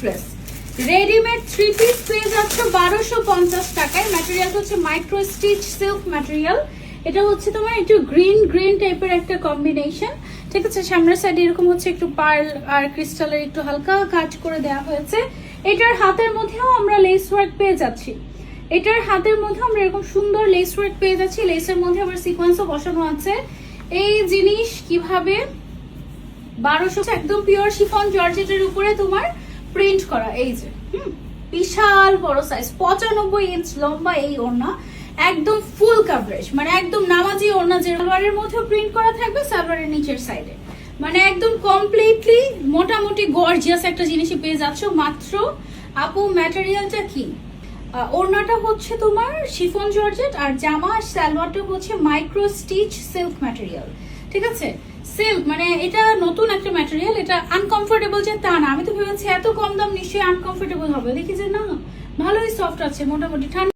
Dress. Readymade 3 piece পেয়ে যাচ্ছে 1250 টাকায়। ম্যাটেরিয়ালটা হচ্ছে মাইক্রো স্টিচ সিল্ক ম্যাটেরিয়াল। এটা হচ্ছে তোমার একটু গ্রিন টাইপের একটা কম্বিনেশন, ঠিক আছে। সামনের সাইডে এরকম হচ্ছে একটু পার্ল আর ক্রিস্টালের একটু হালকা কাজ করে দেওয়া হয়েছে। এটার হাতের মধ্যেও আমরা লেস ওয়ার্ক পেয়ে যাচ্ছি। এটার হাতের মধ্যে আমরা এরকম সুন্দর লেস ওয়ার্ক পেয়ে যাচ্ছি। লেসের মধ্যে আবার সিকোয়েন্সও বসানো আছে। এই জিনিস কিভাবে 1200, একদম পিওর শিফন জর্জেটের উপরে তোমার প্রিন্ট করা। এই যে বিশাল বড় সাইজ, 95 ইঞ্চ লম্বা এই ওড়না, একদম ফুল কভারেজ, মানে একদম নামাজি ওড়না। যে সালোয়ারের মধ্যে প্রিন্ট করা থাকবে সালোয়ারের নিচের সাইডে, মানে একদম কমপ্লিটলি মোটামুটি গর্জিয়াস একটা জিনিসই পেয়ে যাচ্ছ মাত্র। আপু ম্যাটেরিয়ালটা কি? ওড়নাটা হচ্ছে তোমার শিফন জর্জেট আর জামা সালোয়ারটা হচ্ছে মাইক্রো স্টিচ সিল্ক ম্যাটেরিয়াল, ঠিক আছে। সিল্ক মানে এটা নতুন একটা ম্যাটেরিয়াল, এটা আনকমফোর্টেবল যে তা না। আমি তো ভেবেছি এত কম দাম নিশ্চয়ই আনকমফোর্টেবল হবে, দেখি যে না, ভালোই সফট আছে মোটামুটি। ঠান্ডা